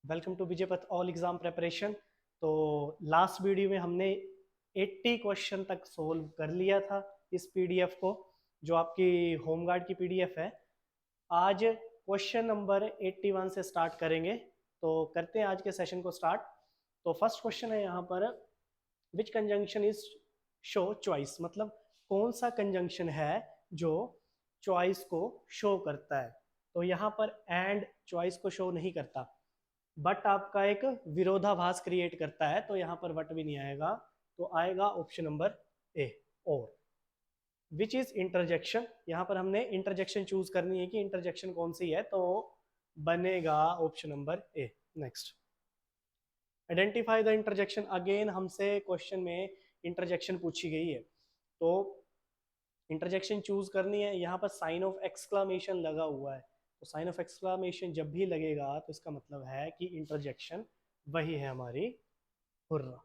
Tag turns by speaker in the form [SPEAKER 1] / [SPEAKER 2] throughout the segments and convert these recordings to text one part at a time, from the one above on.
[SPEAKER 1] Welcome to Vijaypath all exam preparation. तो last video में हमने 80 क्वेश्चन तक सोल्व कर लिया था इस पीडीएफ को, जो आपकी होमगार्ड की पीडीएफ है। आज क्वेश्चन नंबर 81 से स्टार्ट करेंगे। तो करते हैं आज के सेशन को स्टार्ट। तो फर्स्ट क्वेश्चन है यहाँ पर, विच कंजंक्शन इज शो चॉइस, मतलब कौन सा कंजंक्शन है जो चॉइस को शो करता है। तो यहाँ पर एंड चॉइस को शो नहीं करता, बट आपका एक विरोधाभास क्रिएट करता है। तो यहाँ पर बट भी नहीं आएगा, तो आएगा ऑप्शन नंबर ए और। विच इज इंटरजेक्शन, यहाँ पर हमने इंटरजेक्शन चूज करनी है कि इंटरजेक्शन कौन सी है, तो बनेगा option number A. Next, identify the interjection. Again हमसे क्वेश्चन में इंटरजेक्शन पूछी गई है, तो इंटरजेक्शन चूज करनी है। यहाँ पर साइन ऑफ एक्सक्लामेशन लगा हुआ है, तो साइन ऑफ एक्सक्लामेशन जब भी लगेगा तो इसका मतलब है कि इंटरजेक्शन वही है हमारी hurrah.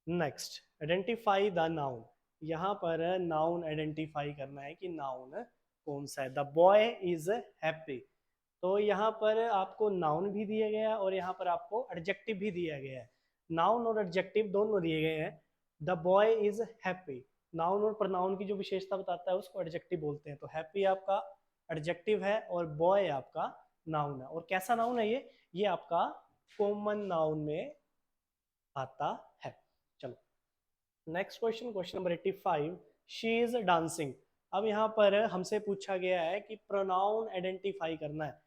[SPEAKER 1] Next, identify the noun. यहाँ पर नाउन आइडेंटिफाई करना है कि नाउन कौन सा है। द बॉय इज हैप्पी, तो यहाँ पर आपको नाउन भी दिया गया है और यहाँ पर आपको एडजेक्टिव भी दिया गया है। नाउन और एडजेक्टिव दोनों दिए गए हैं। The boy is happy, noun और प्रोनाउन की जो विशेषता बताता है उसको एडजेक्टिव बोलते हैं। तो हैप्पी आपका एडजेक्टिव है और बॉय आपका नाउन है। और कैसा नाउन है ये आपका कॉमन नाउन में आता है। चलो next question, question number 85, she is dancing. अब यहाँ पर हमसे पूछा गया है कि प्रोनाउन आइडेंटिफाई करना है।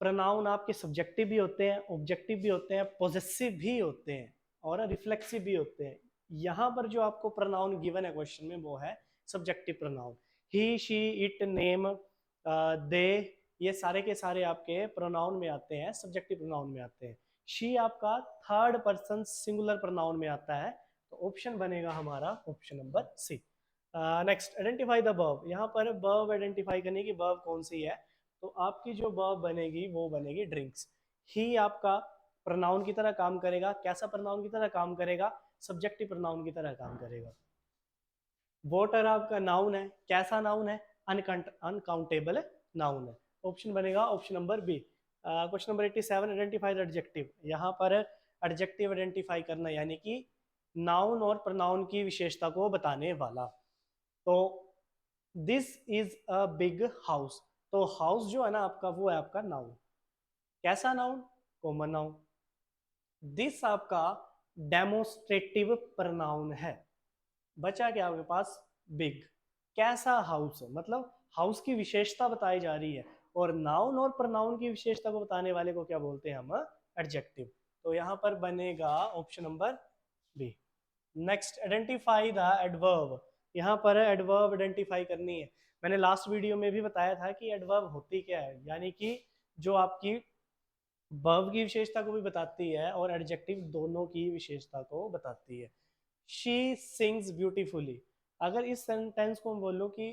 [SPEAKER 1] प्रोनाउन आपके सब्जेक्टिव भी होते हैं, ऑब्जेक्टिव भी होते हैं, पॉजेसिव भी होते हैं और रिफ्लेक्सिव भी होते हैं। यहाँ पर जो आपको प्रोनाउन गिवन है क्वेश्चन में वो है subjective pronoun. He, she, it, name, they, ये सारे के सारे आपके प्रोनाउन में आते हैं, सब्जेक्टिव प्रोनाउन में आते हैं। शी आपका थर्ड पर्सन सिंगुलर प्रोनाउन में आता है, तो ऑप्शन बनेगा हमारा option number C. Next, identify the verb. यहाँ पर वर्ब आइडेंटिफाई करने की वर्ब कौन सी है, तो आपकी जो वर्ब बनेगी वो बनेगी ड्रिंक्स। ही आपका प्रोनाउन की तरह काम करेगा। कैसा प्रोनाउन की तरह काम करेगा, सब्जेक्टिव प्रोनाउन की तरह काम करेगा। वोटर आपका नाउन है। कैसा नाउन है, अनकाउंटेबल नाउन है। ऑप्शन बनेगा option number B. Question number 87, identify the adjective. यहाँ पर एडजेक्टिव आइडेंटिफाई करना यानी कि नाउन और प्रोनाउन की विशेषता को बताने वाला। तो this is a big house, तो हाउस जो है ना आपका वो है आपका नाउन। कैसा नाउन, कॉमन नाउन। दिस आपका डेमोस्ट्रेटिव प्रोनाउन है। बचा क्या आपके पास, बिग। कैसा हाउस, मतलब हाउस की विशेषता बताई जा रही है, और नाउन और प्रोनाउन की विशेषता को बताने वाले को क्या बोलते हैं हम, एडजेक्टिव। तो यहाँ पर बनेगा option number B. Next, identify the adverb. यहाँ पर एडवर्ब आइडेंटिफाई करनी है। मैंने लास्ट वीडियो में भी बताया था कि एडवर्ब होती क्या है, यानी कि जो आपकी वर्ब की विशेषता को भी बताती है और एडजेक्टिव दोनों की विशेषता को बताती है। शी सिंग्स ब्यूटीफुली, अगर इस सेंटेंस को हम बोलो कि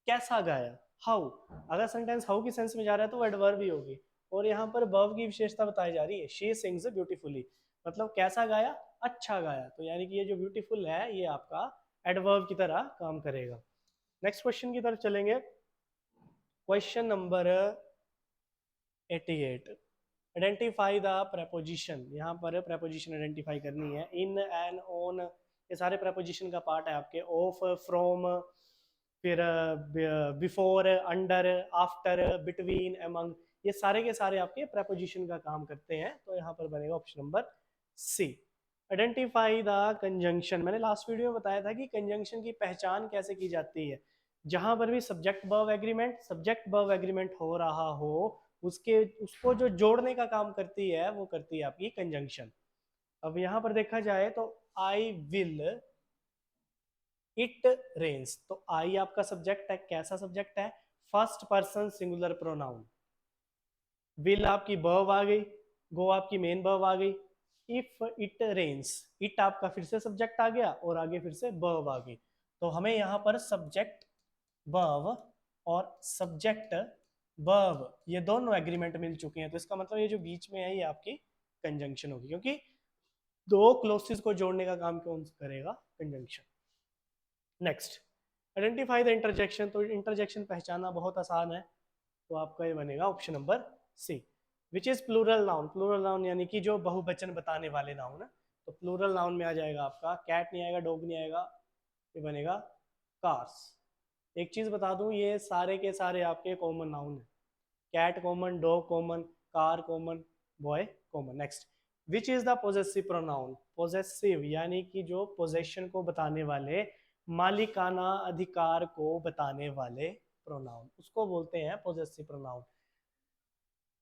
[SPEAKER 1] कैसा गाया, हाउ, अगर सेंटेंस हाउ की सेंस में जा रहा है तो वो एडवर्ब ही होगी। और यहाँ पर वर्ब की विशेषता बताई जा रही है, शी सिंग्स ब्यूटीफुली, मतलब कैसा गाया, अच्छा गाया। तो यानी कि ये जो ब्यूटीफुल है ये आपका एडवर्ब की तरह काम करेगा। नेक्स्ट क्वेश्चन की तरफ चलेंगे, question number 88, identify the preposition. यहाँ पर प्रेपोजिशन आइडेंटिफाई करनी है। इन, एन, ऑन, ये सारे प्रेपोजिशन का पार्ट है आपके। ऑफ, फ्रॉम, फिर before, under, after, between, among, ये सारे के सारे आपके प्रेपोजिशन का काम करते हैं। तो यहाँ पर बनेगा option number C. Identify the conjunction. मैंने लास्ट वीडियो में बताया था कि कंजंक्शन की पहचान कैसे की जाती है। जहां पर भी सब्जेक्ट वर्ब एग्रीमेंट हो रहा हो, उसके उसको जो जोड़ने का काम करती है वो करती है आपकी कंजंक्शन। अब यहाँ पर देखा जाए तो आई विल इट रेन्स, तो आई आपका सब्जेक्ट है। कैसा सब्जेक्ट है, first person singular pronoun. Will आपकी वर्ब आ गई, गो आपकी मेन वर्ब आ गई। इफ इट रेन्स, इट आपका फिर से सब्जेक्ट आ गया और आगे फिर से वर्ब आ गई। तो हमें यहाँ पर सब्जेक्ट वर्ब और सब्जेक्ट वर्ब ये दोनों एग्रीमेंट मिल चुके हैं। तो इसका मतलब ये जो बीच में है ये आपकी कंजंक्शन होगी, क्योंकि दो क्लोसेस को जोड़ने का काम कौन करेगा, conjunction. Next, identify the interjection. तो इंटरजेक्शन पहचानना बहुत आसान है, तो आपका ये बनेगा option number C. Which is plural noun, plural noun यानी कि जो बहुवचन बताने वाले नाउन है, तो प्लूरल नाउन में आ जाएगा आपका कैट नहीं आएगा, डॉग नहीं आएगा, ये बनेगा कार्स। एक चीज बता दूं, ये सारे के सारे आपके कॉमन नाउन है, cat common, dog common, car common, boy common. Next, which is the possessive pronoun, possessive यानी कि जो पोजेशन को बताने वाले, मालिकाना अधिकार को बताने वाले प्रोनाउन, उसको बोलते हैं पोजेसिव प्रोनाउन।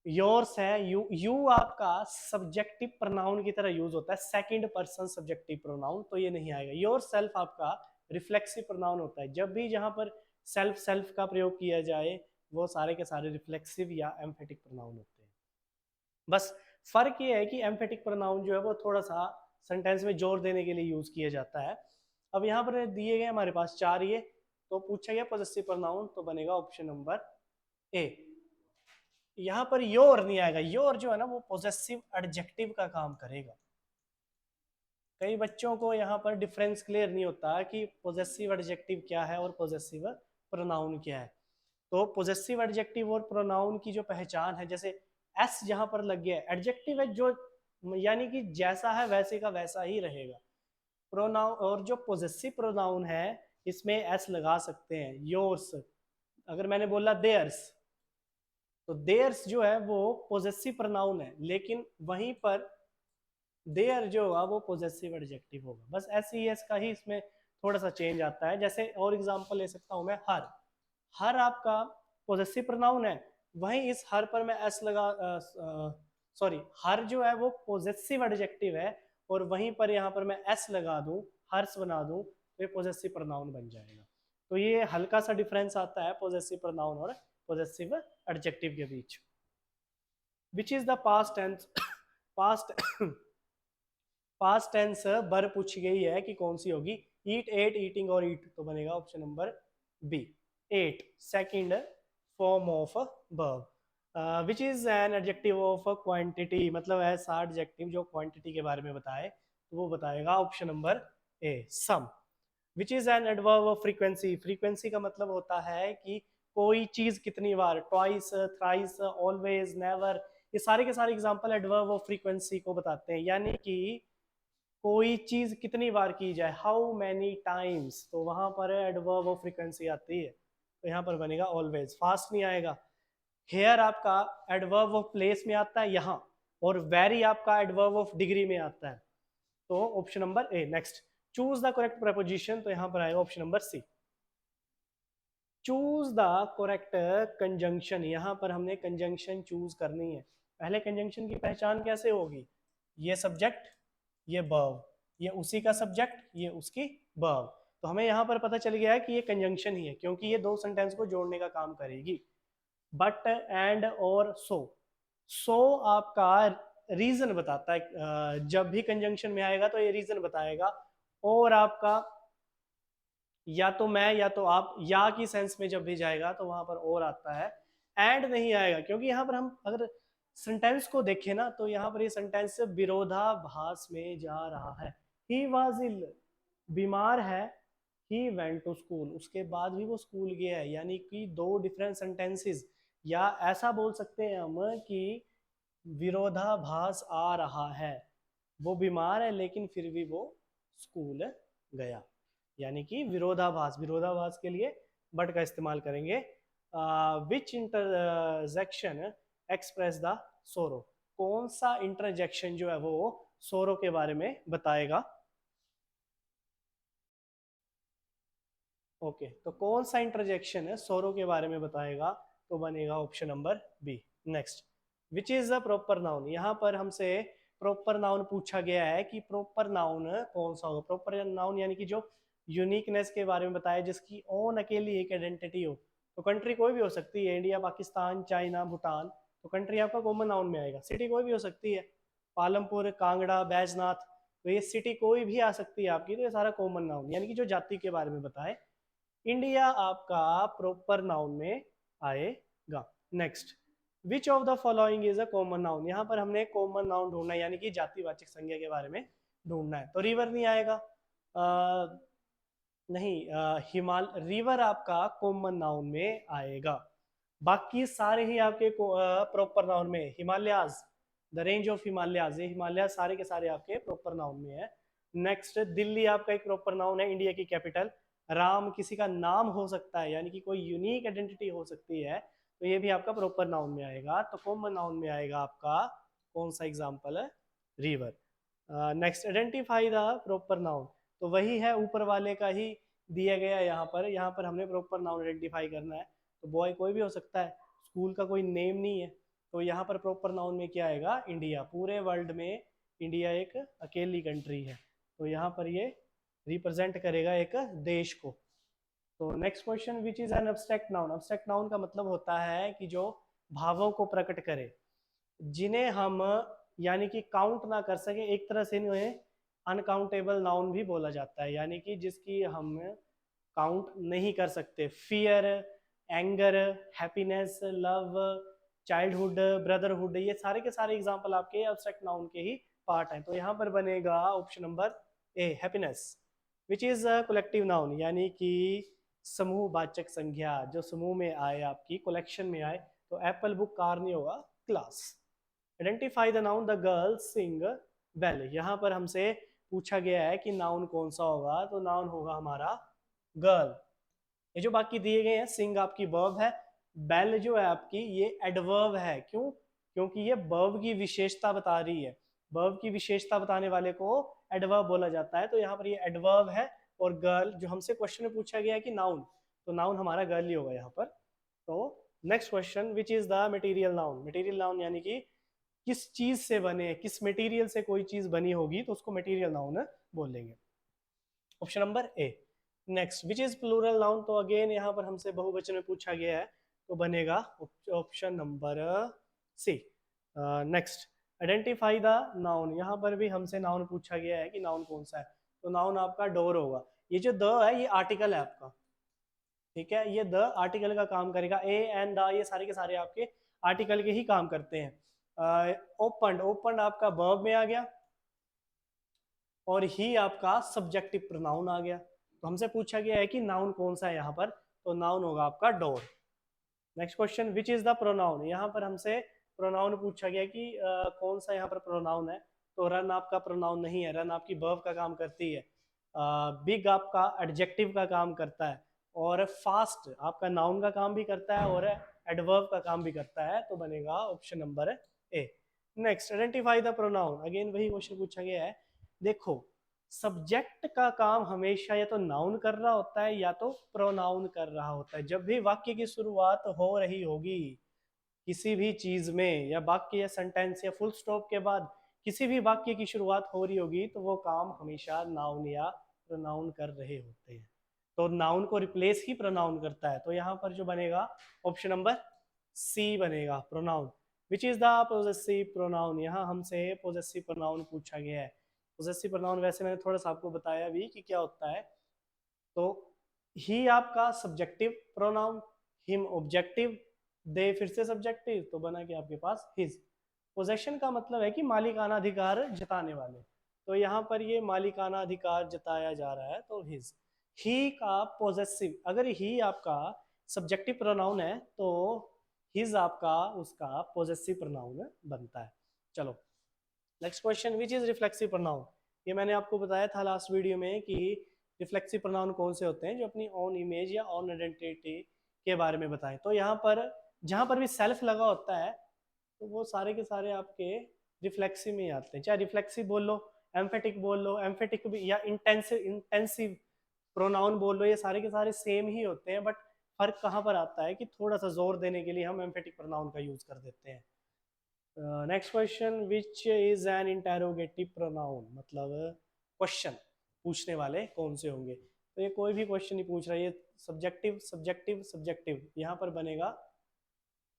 [SPEAKER 1] योर्स है, यू आपका सब्जेक्टिव प्रोनाउन की तरह यूज होता है, सेकंड पर्सन सब्जेक्टिव प्रोनाउन, तो ये नहीं आएगा। योर सेल्फ आपका रिफ्लेक्सिव प्रोनाउन होता है, जब भी जहां पर सेल्फ सेल्फ का प्रयोग किया जाए वो सारे के सारे रिफ्लेक्सिव या एम्फेटिक प्रोनाउन होते हैं। बस फर्क ये है कि एम्फेटिक प्रोनाउन जो है वो थोड़ा सा सेंटेंस में जोर देने के लिए यूज किया जाता है। अब यहाँ पर दिए गए हमारे पास चार ये, तो पूछा गया पोजेसिव प्रोनाउन, तो बनेगा ऑप्शन नंबर ए। यहाँ पर योर नहीं आएगा, योर जो है ना वो पोजेसिव एडजेक्टिव का काम करेगा। कई बच्चों को यहाँ पर डिफरेंस क्लियर नहीं होता कि पोजेसिव एडजेक्टिव क्या है और पोजेसिव प्रोनाउन क्या है। तो पोजेसिव एडजेक्टिव और प्रोनाउन की जो पहचान है, जैसे एस जहां पर लग गया है, एडजेक्टिव है जो यानी कि जैसा है वैसे का वैसा ही रहेगा। प्रोनाउन और जो पोजेसिव प्रोनाउन है इसमें एस लगा सकते हैं, योर्स। अगर मैंने बोला देयर्स, तो देयर्स जो है वो पोजेसिव प्रोनाउन है, लेकिन वहीं पर देयर जो होगा वो पोजेसिव एडजेक्टिव होगा। बस एस ई एस का ही इसमें थोड़ा सा चेंज आता है। जैसे और एग्जांपल ले सकता हूं मैं, हर, हर आपका पोजेसिव प्रोनाउन है, वहीं इस हर पर मैं एस लगा, सॉरी, हर जो है वो पोजेसिव एडजेक्टिव है, और वहीं पर यहाँ पर मैं एस लगा दूं, हर्स बना दूं, तो ये पोजेसिव प्रोनाउन बन जाएगा। तो ये हल्का सा डिफरेंस आता है पोजेसिव प्रोनाउन और पोजेसिव एडजेक्टिव के बीच। Which is the past tense, past past tense बर पूछी गई है कि कौन सी होगी, ईट, एट, ईटिंग और ईट, तो बनेगा option number B, ate, second form of verb. Which is an adjective of quantity, मतलब ऐसा एडजेक्टिव जो क्वांटिटी के बारे में बताए, तो वो बताएगा option number A, some. Which is an adverb of frequency, frequency का मतलब होता है कि कोई चीज कितनी बार, ट्वाइस, थ्राइस, ऑलवेज, नेवर, ये सारे के सारे एग्जांपल एडवर्ब ऑफ फ्रीक्वेंसी को बताते हैं, यानी कि कोई चीज कितनी बार की जाए, हाउ मैनी टाइम्स, तो वहां पर एडवर्ब ऑफ फ्रीक्वेंसी आती है, तो यहाँ पर बनेगा ऑलवेज। फास्ट नहीं आएगा। हेयर आपका एडवर्ब ऑफ प्लेस में आता है यहाँ, और वेरी आपका एडवर्ब ऑफ डिग्री में आता है, तो option number A. Next, choose the correct preposition, तो यहाँ पर आएगा option number C, choose the correct conjunction. यहाँ पर हमने कंजंक्शन चूज करनी है। पहले कंजंक्शन की पहचान कैसे होगी, ये सब्जेक्ट, ये वर्ब, ये उसी का सब्जेक्ट, ये उसकी वर्ब, तो हमें यहाँ पर पता चल गया है कि ये कंजंक्शन ही है, क्योंकि ये दो सेंटेंस को जोड़ने का काम करेगी। बट, एंड और सो, सो आपका रीजन बताता है, जब भी कंजंक्शन में आएगा तो ये रीजन बताएगा, और आपका या तो मैं या तो आप, या की सेंस में जब भी जाएगा तो वहां पर और आता है, एंड नहीं आएगा, क्योंकि यहाँ पर हम अगर सेंटेंस को देखें ना, तो यहाँ पर ये सेंटेंस विरोधाभास में जा रहा है। ही वॉज इल, बीमार है, ही वेंट टू स्कूल, उसके बाद भी वो स्कूल गया है, यानी कि दो डिफरेंट सेंटेंसेस, या ऐसा बोल सकते हैं हम कि विरोधाभास आ रहा है, वो बीमार है लेकिन फिर भी वो स्कूल गया, यानी कि विरोधाभास। विरोधाभास के लिए बट का इस्तेमाल करेंगे। विच इंटरजेक्शन एक्सप्रेस द सोरो, कौन सा इंटरजेक्शन जो है वो सोरो के बारे में बताएगा। ओके, तो कौन सा इंटरजेक्शन है सोरो के बारे में बताएगा, तो बनेगा option number B. Next, which is the proper noun, यहाँ पर हमसे प्रॉपर नाउन पूछा गया है कि प्रॉपर नाउन कौन सा होगा। प्रॉपर नाउन यानी कि जो यूनिकनेस के बारे में बताया, जिसकी ओन अकेली एक आइडेंटिटी हो, तो कंट्री कोई भी हो सकती है, इंडिया, पाकिस्तान, चाइना, भूटान, तो कंट्री आपका कॉमन नाउन में आएगा। सिटी कोई भी हो सकती है, पालमपुर, कांगड़ा, बैजनाथ, तो ये सिटी कोई भी आ सकती है आपकी, तो ये सारा कॉमन नाउन, यानी कि जो जाति के बारे में बताए। इंडिया आपका प्रॉपर नाउन में आएगा। Next, which of the following is a common noun, यहाँ पर हमने कॉमन नाउन ढूंढना है, यानी कि जातिवाचक संज्ञा के बारे में ढूंढना है। तो रिवर नहीं आएगा, नहीं, हिमाल, रिवर आपका कॉमन नाउन में आएगा। बाकी सारे ही आपके प्रॉपर नाउन में, Himalayas, the range of Himalayas, ये हिमालय सारे के सारे आपके प्रॉपर नाउन में है। नेक्स्ट, दिल्ली आपका एक प्रॉपर नाउन है, इंडिया की कैपिटल। राम किसी का नाम हो सकता है, यानी कि कोई यूनिक आइडेंटिटी हो सकती है, तो ये भी आपका प्रॉपर नाउन में आएगा। तो कॉमन नाउन में आएगा आपका कौन सा एग्जाम्पल है, river. Next, identify the proper noun, तो वही है ऊपर वाले का ही दिया गया है यहाँ पर हमने प्रॉपर नाउन आइडेंटिफाई करना है। तो बॉय कोई भी हो सकता है, स्कूल का कोई नेम नहीं है, तो यहाँ पर प्रॉपर नाउन में क्या आएगा, इंडिया। पूरे वर्ल्ड में इंडिया एक अकेली कंट्री है, तो यहाँ पर ये रिप्रेजेंट करेगा एक देश को। तो next question, which is an abstract noun. Abstract noun का मतलब होता है कि जो भावों को प्रकट करे, जिन्हें हम यानी कि काउंट ना कर सके, एक तरह से इन्हें अनकाउंटेबल नाउन भी बोला जाता है, यानी कि जिसकी हम काउंट नहीं कर सकते। Fear, anger, happiness, love, childhood, brotherhood, ये सारे के सारे एग्जांपल आपके एब्स्ट्रैक्ट नाउन के ही पार्ट हैं। तो यहाँ पर बनेगा option number A, happiness, which is collective noun, यानी कि समूहवाचक संज्ञा, जो समूह में आए, आपकी कलेक्शन में आए। तो एप्पल बुक कार नहीं होगा, class. Identify the noun, the girl Singh well, यहाँ पर हमसे पूछा गया है कि नाउन कौन सा होगा, तो नाउन होगा हमारा गर्ल। ये जो बाकी दिए गए हैं, सिंग आपकी वर्ब है, बेल जो है आपकी ये एडवर्ब है। क्यों? क्योंकि ये वर्ब की विशेषता बता रही है, वर्ब की विशेषता बताने वाले को एडवर्ब बोला जाता है। तो यहाँ पर ये एडवर्ब है। और गर्ल जो हमसे क्वेश्चन में पूछा गया है कि नाउन, तो नाउन हमारा गर्ल ही होगा यहाँ पर। तो next question, which is the material noun. Material noun यानी कि किस चीज से बने, किस मटेरियल से कोई चीज बनी होगी, तो उसको मटेरियल नाउन बोलेंगे। Option number A. Next, which is plural noun, तो अगेन यहाँ पर हमसे बहुवचन में पूछा गया है, तो बनेगा option number C. Next, identify the noun, यहाँ पर भी हमसे नाउन पूछा गया है कि नाउन कौन सा है, तो नाउन आपका डोर होगा। ये जो द है ये आर्टिकल है आपका, ठीक है, ये द आर्टिकल का काम करेगा। ए एंड द ये सारे के सारे आपके आर्टिकल के ही काम करते हैं। ओपन, ओपन आपका वर्ब में आ गया, और ही आपका सब्जेक्टिव प्रोनाउन आ गया। तो हमसे पूछा गया है कि नाउन कौन सा है यहाँ पर, तो नाउन होगा आपका door. Next question, which is the pronoun, यहाँ पर हमसे प्रोनाउन पूछा गया कि कौन सा यहाँ पर प्रोनाउन है, तो रन आपका प्रोनाउन नहीं है, रन आपकी वर्ब का काम करती है। बिग आपका एडजेक्टिव का काम करता है, और फास्ट आपका नाउन का काम भी करता है और एडवर्ब का काम भी करता है, तो बनेगा option number A. Next, identify the pronoun, again वही क्वेश्चन पूछा गया है। देखो, सब्जेक्ट का काम हमेशा या तो नाउन कर रहा होता है या तो प्रोनाउन कर रहा होता है। जब भी वाक्य की शुरुआत हो रही होगी किसी भी चीज में, या वाक्य या सेंटेंस या फुल स्टॉप के बाद किसी भी वाक्य की शुरुआत हो रही होगी, तो वो काम हमेशा नाउन या प्रोनाउन कर रहे होते हैं। तो नाउन को रिप्लेस ही प्रोनाउन करता है। तो यहाँ पर जो बनेगा ऑप्शन नंबर सी बनेगा, pronoun. Which is the possessive pronoun, यहाँ हमसे पोजेसिव प्रोनाउन पूछा गया है। पोजेसिव प्रोनाउन वैसे मैंने थोड़ा सा आपको बताया भी कि क्या होता है। तो ही आपका सब्जेक्टिव प्रोनाउन, हिम ऑब्जेक्टिव, दे फिर से सब्जेक्टिव, तो बना कि आपके पास हिज। पोजेशन का मतलब है कि मालिकाना अधिकार जताने वाले, तो यहाँ पर ये मालिकाना अधिकार जताया जा रहा है, तो हिज। ही का पोजेसिव, अगर ही आपका सब्जेक्टिव प्रोनाउन है तो हिज आपका उसका पोजेसिव प्रोनाउन बनता है। चलो next question, which is reflexive pronoun. ये मैंने आपको बताया था लास्ट वीडियो में कि रिफ्लेक्सिव प्रोनाउन कौन से होते हैं, जो अपनी ऑन इमेज या ऑन आइडेंटिटी के बारे में बताएं। तो यहाँ पर जहाँ पर भी सेल्फ लगा होता है, तो वो सारे के सारे आपके रिफ्लेक्सिव में ही आते हैं। चाहे रिफ्लेक्सिव बोल लो, एम्फेटिक बोल लो, एम्फेटिक भी, या इंटेंसिव प्रोनाउन बोल लो, ये सारे के सारे सेम ही होते हैं। बट फर्क कहाँ पर आता है कि थोड़ा सा जोर देने के लिए हम एम्फेटिक प्रोनाउन का यूज कर देते हैं। Next question, which is N interrogative pronoun, मतलब क्वेश्चन पूछने वाले कौन से होंगे। तो ये कोई भी क्वेश्चन नहीं पूछ रहा है, ये सब्जेक्टिव सब्जेक्टिव सब्जेक्टिव, यहाँ पर बनेगा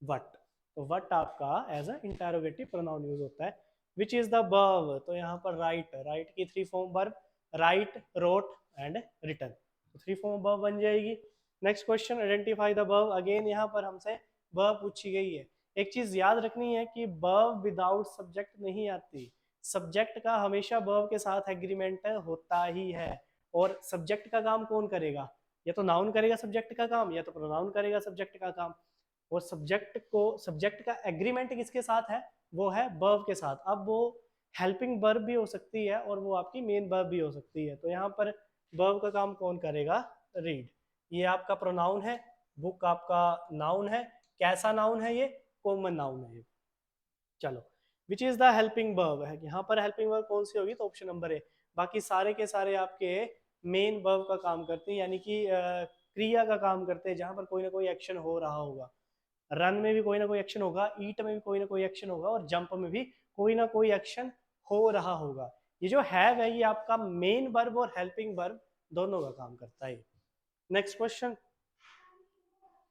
[SPEAKER 1] वट। तो वट आपका as a interrogative pronoun use होता है। विच इज द वर्ब, तो यहाँ पर राइट, राइट की 3 form verb, write, wrote and written, तो 3 फॉर्म वर्ब बन जाएगी। Next question, identify the verb, again यहाँ पर हमसे वर्ब पूछी गई है। एक चीज याद रखनी है कि वर्ब विदाउट सब्जेक्ट नहीं आती, सब्जेक्ट का हमेशा वर्ब के साथ एग्रीमेंट होता ही है। और सब्जेक्ट का काम कौन करेगा, या तो नाउन करेगा सब्जेक्ट का काम, या तो प्रोनाउन करेगा सब्जेक्ट का काम। और सब्जेक्ट का एग्रीमेंट किसके साथ है, वो है वर्ब के साथ। अब वो हेल्पिंग वर्ब भी हो सकती है और वो आपकी मेन वर्ब भी हो सकती है। तो यहाँ पर वर्ब का काम कौन करेगा, रीड। ये आपका प्रोनाउन है, बुक आपका नाउन है। कैसा नाउन है ये, कॉमन नाउन है ये। चलो, विच इज द हेल्पिंग वर्ब है, यहाँ पर हेल्पिंग वर्ब कौन सी होगी, तो ऑप्शन नंबर ए। बाकी सारे के सारे आपके मेन वर्ब का काम करते हैं, यानी कि क्रिया का काम करते हैं, जहां पर कोई ना कोई एक्शन हो रहा होगा। रन में भी कोई ना कोई एक्शन होगा, ईट में भी कोई ना कोई एक्शन होगा, और जंप में भी कोई ना कोई एक्शन हो रहा होगा। ये जो हैव है ये आपका मेन वर्ब और हेल्पिंग वर्ब दोनों का काम करता है। Next question,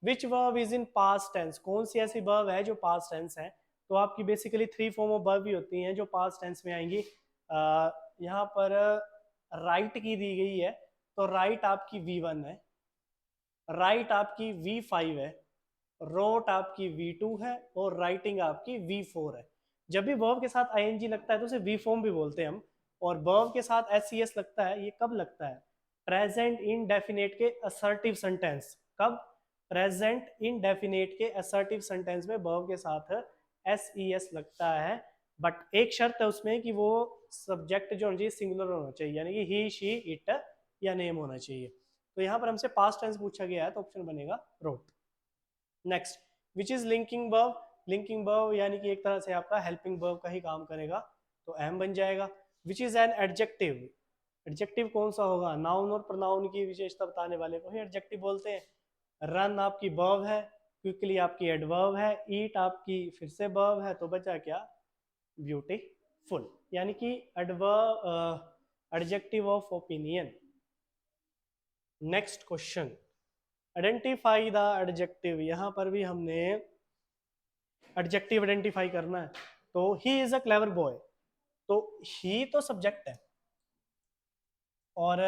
[SPEAKER 1] which verb is in past tense, कौन सी ऐसी वर्ब है जो पास्ट टेंस है। तो आपकी बेसिकली 3 फॉर्म ऑफ वर्ब ही होती हैं जो पास्ट टेंस में आएंगी। यहाँ पर राइट की दी गई है, तो राइट आपकी V1 है, राइट आपकी V5 है, रोट आपकी V2 है, और राइटिंग आपकी V4 है। जब भी वर्ब के साथ ing लगता है तो उसे V फॉर्म भी बोलते हैं हम, और वर्ब के साथ SES लगता है, ये कब लगता है, प्रेजेंट इंडेफिनिट के असर्टिव सेंटेंस। कब, प्रेजेंट इंडेफिनिट के असर्टिव सेंटेंस में वर्ब के साथ SES लगता है। बट एक शर्त है उसमें कि वो सब्जेक्ट जो होना चाहिए सिंगुलर होना चाहिए, यानी कि ही शी इट या नेम होना चाहिए। तो यहाँ पर हमसे पास्ट टेंस पूछा गया है, तो ऑप्शन बनेगा wrote. Next, which is linking verb, linking verb यानी कि एक तरह से आपका हेल्पिंग वर्ब का ही काम करेगा, तो एम बन जाएगा। विच इज एन एडजेक्टिव, एडजेक्टिव कौन सा होगा, नाउन और प्रोनाउन की विशेषता बताने वाले को ही एडजेक्टिव बोलते हैं। रन आपकी वर्ब है, क्विकली आपकी एडवर्ब है, ईट आपकी फिर से वर्ब है, तो बचा क्या, ब्यूटीफुल, यानी कि adverb adjective of opinion. Next question, identify the adjective, यहाँ पर भी हमने एडजेक्टिव आइडेंटिफाई करना है। तो he is a clever boy, तो ही तो सब्जेक्ट है, और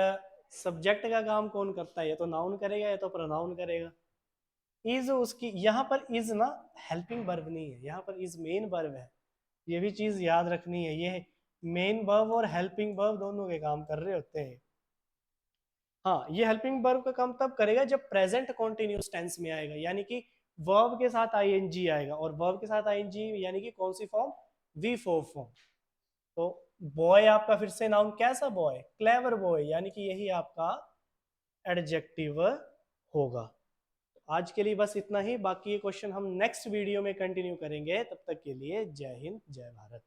[SPEAKER 1] सब्जेक्ट का काम कौन करता है, ये तो नाउन करेगा या तो प्रोनाउन करेगा। इज उसकी, यहाँ पर इज ना हेल्पिंग वर्ब नहीं है, यहाँ पर इज मेन वर्ब है, ये भी चीज याद रखनी है। ये मेन वर्ब और हेल्पिंग वर्ब दोनों के काम कर रहे होते हैं। हाँ, ये हेल्पिंग वर्ब का काम तब करेगा जब प्रेजेंट कॉन्टिन्यूस टेंस में आएगा, यानी कि वर्ब के साथ ing आएगा, और वर्ब के साथ ing यानी कि कौन सी फॉर्म, V4 फॉर्म। तो बॉय आपका फिर से नाउन, कैसा बॉय, क्लेवर बॉय, यानी कि यही आपका एडजेक्टिव होगा। आज के लिए बस इतना ही, बाकी ये क्वेश्चन हम नेक्स्ट वीडियो में कंटिन्यू करेंगे। तब तक के लिए जय हिंद जय भारत।